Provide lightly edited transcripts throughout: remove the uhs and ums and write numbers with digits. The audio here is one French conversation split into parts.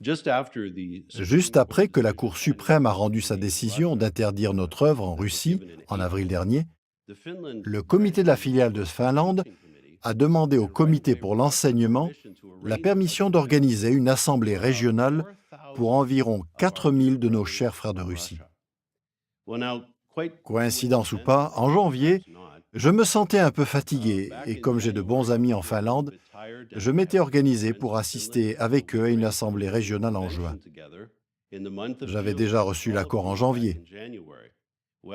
Juste après que la Cour suprême a rendu sa décision d'interdire notre œuvre en Russie en avril dernier, le comité de la filiale de Finlande a demandé au comité pour l'enseignement la permission d'organiser une assemblée régionale pour environ 4000 de nos chers frères de Russie. Coïncidence ou pas, en janvier, je me sentais un peu fatigué et comme j'ai de bons amis en Finlande, je m'étais organisé pour assister avec eux à une assemblée régionale en juin. J'avais déjà reçu l'accord en janvier.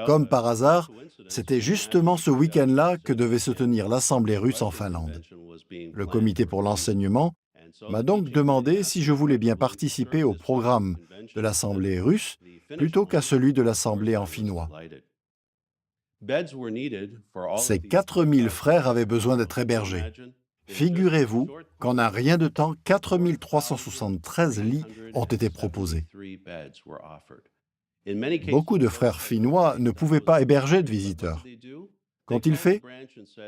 Comme par hasard, c'était justement ce week-end-là que devait se tenir l'Assemblée russe en Finlande. Le comité pour l'enseignement m'a donc demandé si je voulais bien participer au programme de l'Assemblée russe plutôt qu'à celui de l'Assemblée en finnois. Ces 4000 frères avaient besoin d'être hébergés. Figurez-vous qu'en un rien de temps, 4373 lits ont été proposés. Beaucoup de frères finnois ne pouvaient pas héberger de visiteurs. Qu'ont-ils fait?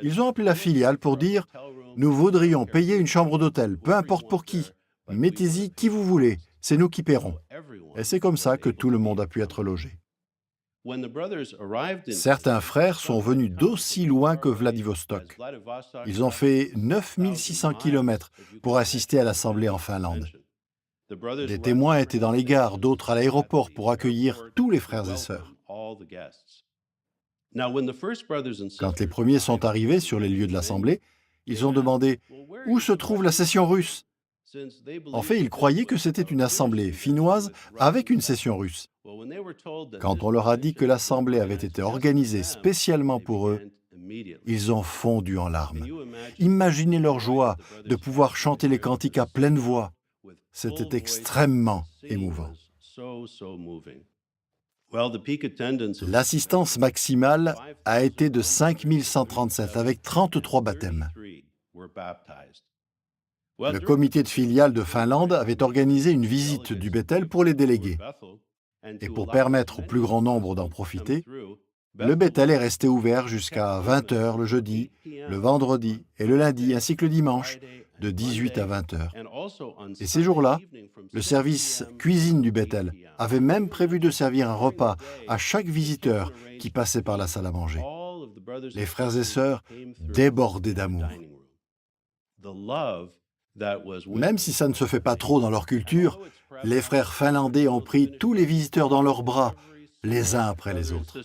Ils ont appelé la filiale pour dire « Nous voudrions payer une chambre d'hôtel, peu importe pour qui. Mettez-y qui vous voulez, c'est nous qui paierons. » Et c'est comme ça que tout le monde a pu être logé. Certains frères sont venus d'aussi loin que Vladivostok. Ils ont fait 9600 km pour assister à l'Assemblée en Finlande. Des témoins étaient dans les gares, d'autres à l'aéroport pour accueillir tous les frères et sœurs. Quand les premiers sont arrivés sur les lieux de l'Assemblée, ils ont demandé « Où se trouve la session russe ?» En fait, ils croyaient que c'était une assemblée finnoise avec une session russe. Quand on leur a dit que l'assemblée avait été organisée spécialement pour eux, ils ont fondu en larmes. Imaginez leur joie de pouvoir chanter les cantiques à pleine voix. C'était extrêmement émouvant. L'assistance maximale a été de 5137 avec 33 baptêmes. Le comité de filiale de Finlande avait organisé une visite du Bethel pour les délégués. Et pour permettre au plus grand nombre d'en profiter, le Bethel est resté ouvert jusqu'à 20h le jeudi, le vendredi et le lundi, ainsi que le dimanche, de 18 à 20h. Et ces jours-là, le service cuisine du Bethel avait même prévu de servir un repas à chaque visiteur qui passait par la salle à manger. Les frères et sœurs débordaient d'amour. Même si ça ne se fait pas trop dans leur culture, les frères finlandais ont pris tous les visiteurs dans leurs bras, les uns après les autres.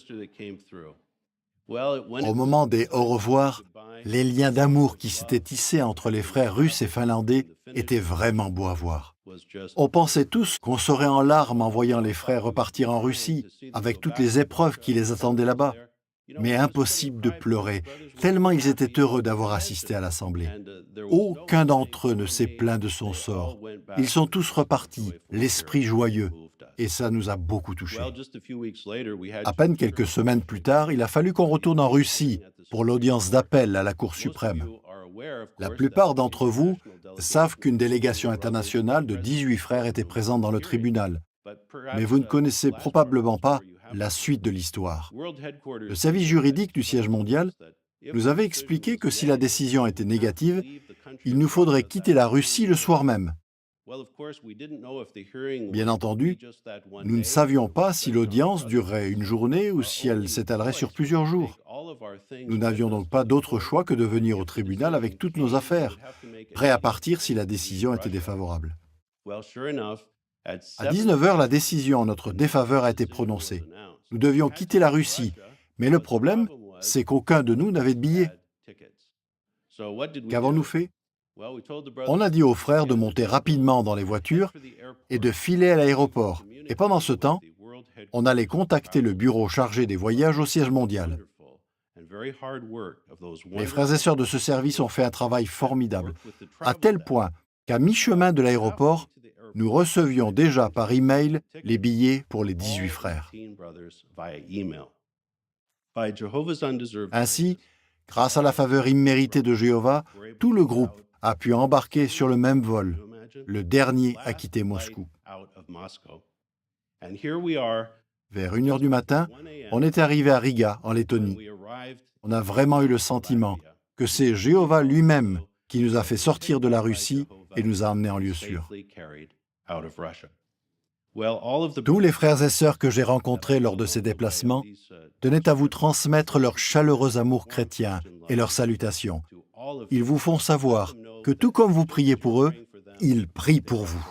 Au moment des au revoir, les liens d'amour qui s'étaient tissés entre les frères russes et finlandais étaient vraiment beaux à voir. On pensait tous qu'on serait en larmes en voyant les frères repartir en Russie, avec toutes les épreuves qui les attendaient là-bas. Mais impossible de pleurer, tellement ils étaient heureux d'avoir assisté à l'Assemblée. Aucun d'entre eux ne s'est plaint de son sort. Ils sont tous repartis, l'esprit joyeux, et ça nous a beaucoup touchés. À peine quelques semaines plus tard, il a fallu qu'on retourne en Russie pour l'audience d'appel à la Cour suprême. La plupart d'entre vous savent qu'une délégation internationale de 18 frères était présente dans le tribunal, mais vous ne connaissez probablement pas la suite de l'histoire. Le service juridique du siège mondial nous avait expliqué que si la décision était négative, il nous faudrait quitter la Russie le soir même. Bien entendu, nous ne savions pas si l'audience durerait une journée ou si elle s'étalerait sur plusieurs jours. Nous n'avions donc pas d'autre choix que de venir au tribunal avec toutes nos affaires, prêts à partir si la décision était défavorable. À 19h, la décision en notre défaveur a été prononcée. Nous devions quitter la Russie, mais le problème, c'est qu'aucun de nous n'avait de billet. Qu'avons-nous fait? On a dit aux frères de monter rapidement dans les voitures et de filer à l'aéroport. Et pendant ce temps, on allait contacter le bureau chargé des voyages au siège mondial. Les frères et sœurs de ce service ont fait un travail formidable, à tel point qu'à mi-chemin de l'aéroport, nous recevions déjà par email les billets pour les 18 frères. Ainsi, grâce à la faveur imméritée de Jéhovah, tout le groupe a pu embarquer sur le même vol, le dernier à quitter Moscou. Vers 1h du matin, on est arrivé à Riga, en Lettonie. On a vraiment eu le sentiment que c'est Jéhovah lui-même qui nous a fait sortir de la Russie et nous a emmenés en lieu sûr. Tous les frères et sœurs que j'ai rencontrés lors de ces déplacements tenaient à vous transmettre leur chaleureux amour chrétien et leurs salutations. Ils vous font savoir que tout comme vous priez pour eux, ils prient pour vous.